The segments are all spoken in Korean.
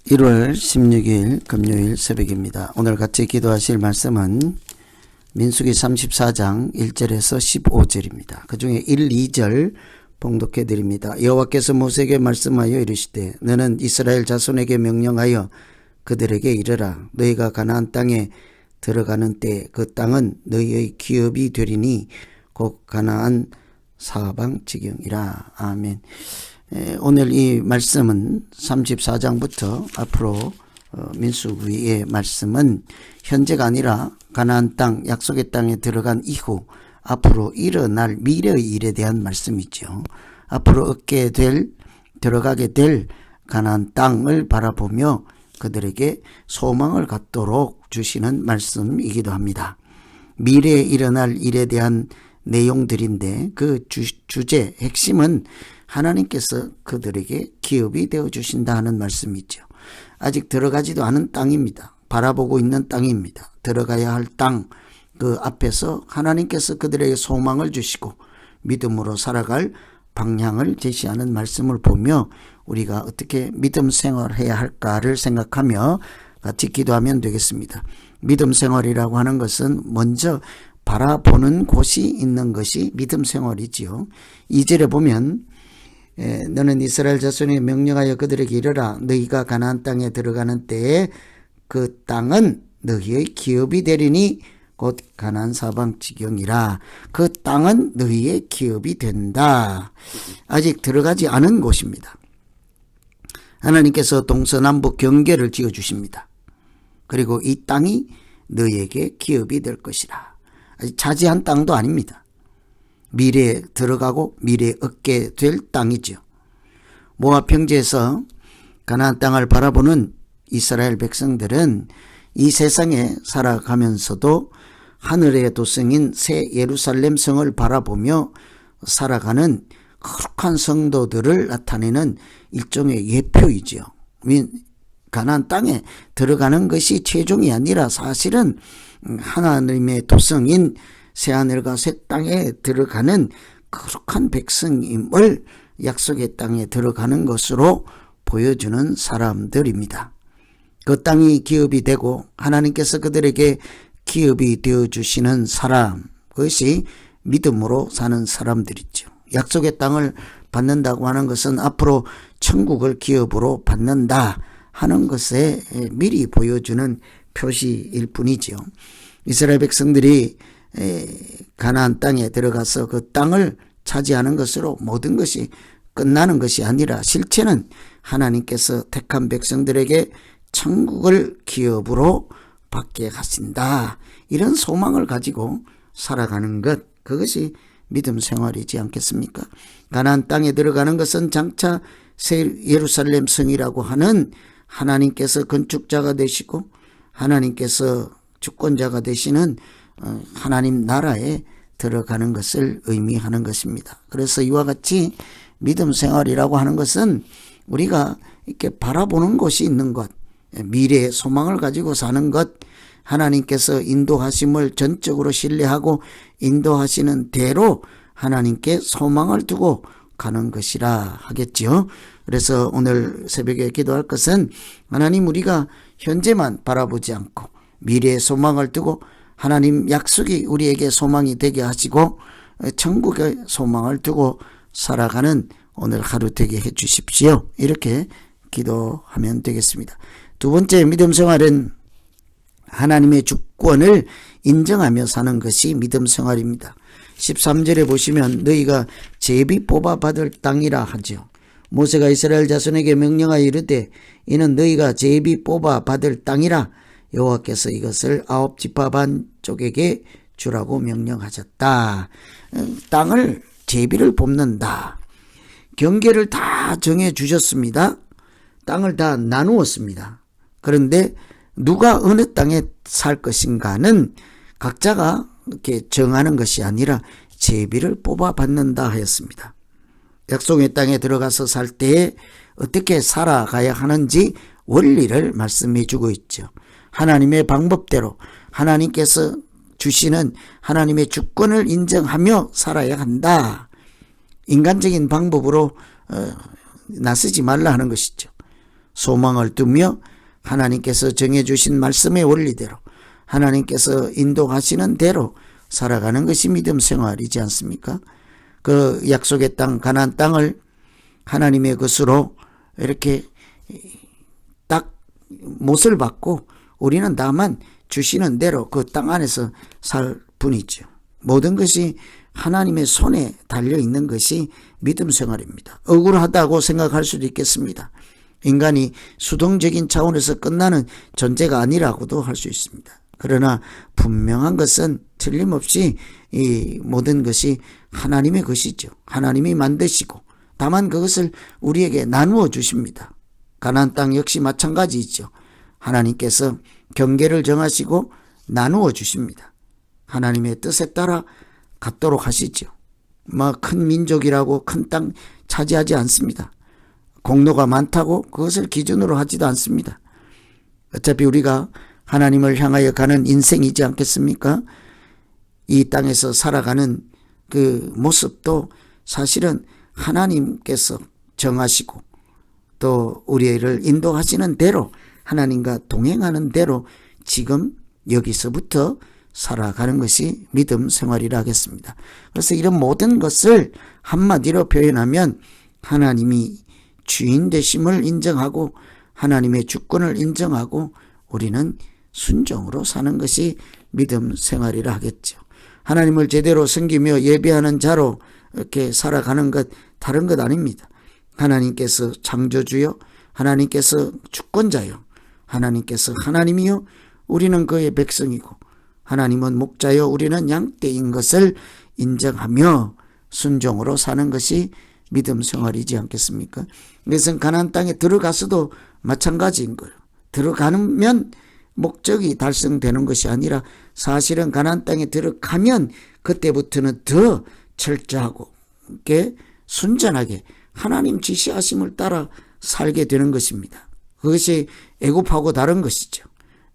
1월 16일 금요일 새벽입니다. 오늘 같이 기도하실 말씀은 민수기 34장 1절에서 15절입니다. 그 중에 1, 2절 봉독해 드립니다. 여호와께서 모세에게 말씀하여 이르시되 너는 이스라엘 자손에게 명령하여 그들에게 이르라. 너희가 가나안 땅에 들어가는 때 그 땅은 너희의 기업이 되리니 곧 가나안 사방 지경이라. 아멘. 오늘 이 말씀은 34장부터 앞으로 민수기의 말씀은 현재가 아니라 가나안 땅, 약속의 땅에 들어간 이후 앞으로 일어날 미래의 일에 대한 말씀이죠. 앞으로 들어가게 될 가나안 땅을 바라보며 그들에게 소망을 갖도록 주시는 말씀이기도 합니다. 미래에 일어날 일에 대한 내용들인데 그 주제, 핵심은 하나님께서 그들에게 기업이 되어주신다 하는 말씀이죠. 아직 들어가지도 않은 땅입니다. 바라보고 있는 땅입니다. 들어가야 할 땅, 그 앞에서 하나님께서 그들에게 소망을 주시고 믿음으로 살아갈 방향을 제시하는 말씀을 보며 우리가 어떻게 믿음 생활해야 할까를 생각하며 같이 기도하면 되겠습니다. 믿음 생활이라고 하는 것은 먼저 바라보는 곳이 있는 것이 믿음 생활이지요. 2절에 보면 너는 이스라엘 자손에게 명령하여 그들에게 이르라. 너희가 가나안 땅에 들어가는 때에 그 땅은 너희의 기업이 되리니 곧 가나안 사방 지경이라. 그 땅은 너희의 기업이 된다. 아직 들어가지 않은 곳입니다. 하나님께서 동서남북 경계를 지어주십니다. 그리고 이 땅이 너희에게 기업이 될 것이라. 아직 차지한 땅도 아닙니다. 미래에 들어가고 미래에 얻게 될 땅이죠. 모압 평지에서 가나안 땅을 바라보는 이스라엘 백성들은 이 세상에 살아가면서도 하늘의 도성인 새 예루살렘 성을 바라보며 살아가는 거룩한 성도들을 나타내는 일종의 예표이죠. 가나안 땅에 들어가는 것이 최종이 아니라 사실은 하나님의 도성인 새하늘과 새 땅에 들어가는 거룩한 백성임을 약속의 땅에 들어가는 것으로 보여주는 사람들입니다. 그 땅이 기업이 되고 하나님께서 그들에게 기업이 되어주시는 사람, 그것이 믿음으로 사는 사람들이죠. 약속의 땅을 받는다고 하는 것은 앞으로 천국을 기업으로 받는다 하는 것에 미리 보여주는 표시일 뿐이죠. 이스라엘 백성들이 가나안 땅에 들어가서 그 땅을 차지하는 것으로 모든 것이 끝나는 것이 아니라 실체는 하나님께서 택한 백성들에게 천국을 기업으로 받게 하신다. 이런 소망을 가지고 살아가는 것, 그것이 믿음 생활이지 않겠습니까? 가나안 땅에 들어가는 것은 장차 새 예루살렘 성이라고 하는 하나님께서 건축자가 되시고 하나님께서 주권자가 되시는 하나님 나라에 들어가는 것을 의미하는 것입니다. 그래서 이와 같이 믿음 생활이라고 하는 것은 우리가 이렇게 바라보는 곳이 있는 것, 미래의 소망을 가지고 사는 것, 하나님께서 인도하심을 전적으로 신뢰하고 인도하시는 대로 하나님께 소망을 두고 가는 것이라 하겠지요. 그래서 오늘 새벽에 기도할 것은 하나님, 우리가 현재만 바라보지 않고 미래의 소망을 두고 하나님 약속이 우리에게 소망이 되게 하시고 천국의 소망을 두고 살아가는 오늘 하루 되게 해 주십시오. 이렇게 기도하면 되겠습니다. 두 번째 믿음 생활은 하나님의 주권을 인정하며 사는 것이 믿음 생활입니다. 13절에 보시면 너희가 제비 뽑아 받을 땅이라 하죠. 모세가 이스라엘 자손에게 명령하여 이르되 이는 너희가 제비 뽑아 받을 땅이라. 여호와께서 이것을 9지파 반족에게 주라고 명령하셨다. 땅을 제비를 뽑는다. 경계를 다 정해 주셨습니다. 땅을 다 나누었습니다. 그런데 누가 어느 땅에 살 것인가는 각자가 이렇게 정하는 것이 아니라 제비를 뽑아 받는다 하였습니다. 약속의 땅에 들어가서 살 때에 어떻게 살아가야 하는지 원리를 말씀해 주고 있죠. 하나님의 방법대로 하나님께서 주시는 하나님의 주권을 인정하며 살아야 한다. 인간적인 방법으로 나서지 말라 하는 것이죠. 소망을 두며 하나님께서 정해주신 말씀의 원리대로 하나님께서 인도하시는 대로 살아가는 것이 믿음 생활이지 않습니까? 그 약속의 땅 가나안 땅을 하나님의 것으로 이렇게 딱 못을 받고 우리는 다만 주시는 대로 그 땅 안에서 살 뿐이죠. 모든 것이 하나님의 손에 달려있는 것이 믿음 생활입니다. 억울하다고 생각할 수도 있겠습니다. 인간이 수동적인 차원에서 끝나는 존재가 아니라고도 할 수 있습니다. 그러나 분명한 것은 틀림없이 이 모든 것이 하나님의 것이죠. 하나님이 만드시고 다만 그것을 우리에게 나누어 주십니다. 가나안 땅 역시 마찬가지이죠. 하나님께서 경계를 정하시고 나누어 주십니다. 하나님의 뜻에 따라 갖도록 하시죠. 큰 민족이라고 큰 땅 차지하지 않습니다. 공로가 많다고 그것을 기준으로 하지도 않습니다. 어차피 우리가 하나님을 향하여 가는 인생이지 않겠습니까? 이 땅에서 살아가는 그 모습도 사실은 하나님께서 정하시고 또 우리를 인도하시는 대로 하나님과 동행하는 대로 지금 여기서부터 살아가는 것이 믿음 생활이라 하겠습니다. 그래서 이런 모든 것을 한마디로 표현하면 하나님이 주인 되심을 인정하고 하나님의 주권을 인정하고 우리는 순종으로 사는 것이 믿음 생활이라 하겠죠. 하나님을 제대로 섬기며 예배하는 자로 이렇게 살아가는 것 다른 것 아닙니다. 하나님께서 창조주요, 하나님께서 주권자요, 하나님께서 하나님이요, 우리는 그의 백성이고 하나님은 목자요, 우리는 양떼인 것을 인정하며 순종으로 사는 것이 믿음 생활이지 않겠습니까? 그래서 가나안 땅에 들어가서도 마찬가지인 거예요. 들어가면 목적이 달성되는 것이 아니라 사실은 가나안 땅에 들어가면 그때부터는 더 철저하고 순전하게 하나님 지시하심을 따라 살게 되는 것입니다. 그것이 애굽하고 다른 것이죠.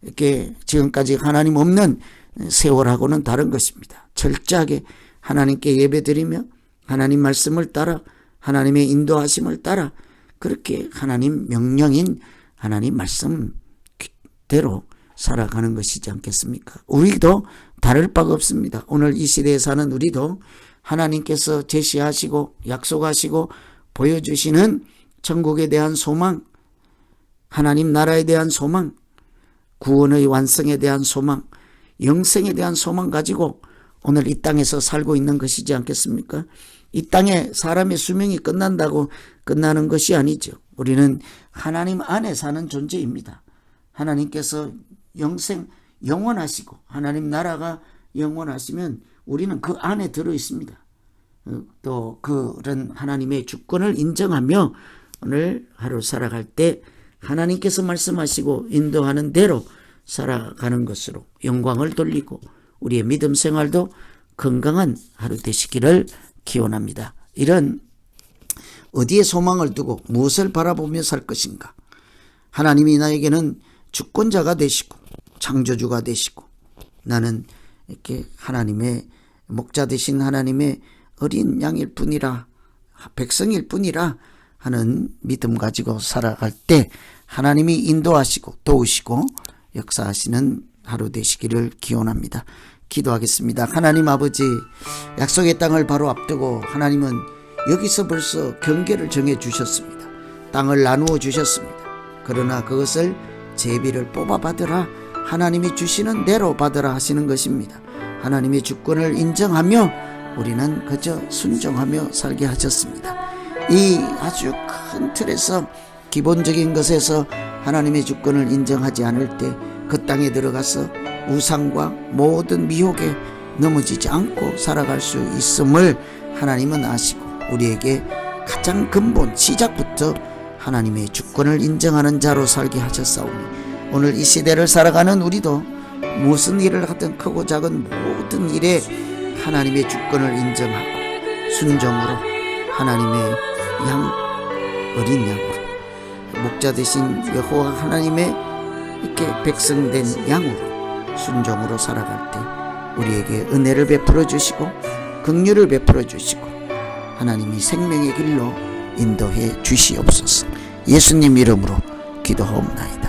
이렇게 지금까지 하나님 없는 세월하고는 다른 것입니다. 철저하게 하나님께 예배드리며 하나님 말씀을 따라 하나님의 인도하심을 따라 그렇게 하나님 명령인 하나님 말씀대로 살아가는 것이지 않겠습니까? 우리도 다를 바가 없습니다. 오늘 이 시대에 사는 우리도 하나님께서 제시하시고 약속하시고 보여주시는 천국에 대한 소망, 하나님 나라에 대한 소망, 구원의 완성에 대한 소망, 영생에 대한 소망 가지고 오늘 이 땅에서 살고 있는 것이지 않겠습니까? 이 땅에 사람의 수명이 끝난다고 끝나는 것이 아니죠. 우리는 하나님 안에 사는 존재입니다. 하나님께서 영원하시고 하나님 나라가 영원하시면 우리는 그 안에 들어 있습니다. 또 그런 하나님의 주권을 인정하며 오늘 하루 살아갈 때 하나님께서 말씀하시고 인도하는 대로 살아가는 것으로 영광을 돌리고 우리의 믿음 생활도 건강한 하루 되시기를 기원합니다. 이런 어디에 소망을 두고 무엇을 바라보며 살 것인가? 하나님이 나에게는 주권자가 되시고 창조주가 되시고 나는 이렇게 하나님의 목자 되신 하나님의 어린 양일 뿐이라 백성일 뿐이라 하는 믿음 가지고 살아갈 때 하나님이 인도하시고 도우시고 역사하시는 하루 되시기를 기원합니다. 기도하겠습니다. 하나님 아버지, 약속의 땅을 바로 앞두고 하나님은 여기서 벌써 경계를 정해 주셨습니다. 땅을 나누어 주셨습니다. 그러나 그것을 제비를 뽑아 받으라, 하나님이 주시는 대로 받으라 하시는 것입니다. 하나님의 주권을 인정하며 우리는 그저 순종하며 살게 하셨습니다. 이 아주 큰 틀에서 기본적인 것에서 하나님의 주권을 인정하지 않을 때 그 땅에 들어가서 우상과 모든 미혹에 넘어지지 않고 살아갈 수 있음을 하나님은 아시고 우리에게 가장 근본 시작부터 하나님의 주권을 인정하는 자로 살게 하셨사오니 오늘 이 시대를 살아가는 우리도 무슨 일을 하든 크고 작은 모든 일에 하나님의 주권을 인정하고 순종으로 하나님의 어린 양으로 목자 되신 여호와 하나님의 이렇게 백성된 양으로 순종으로 살아갈 때 우리에게 은혜를 베풀어 주시고 긍휼을 베풀어 주시고 하나님이 생명의 길로 인도해 주시옵소서. 예수님 이름으로 기도하옵나이다.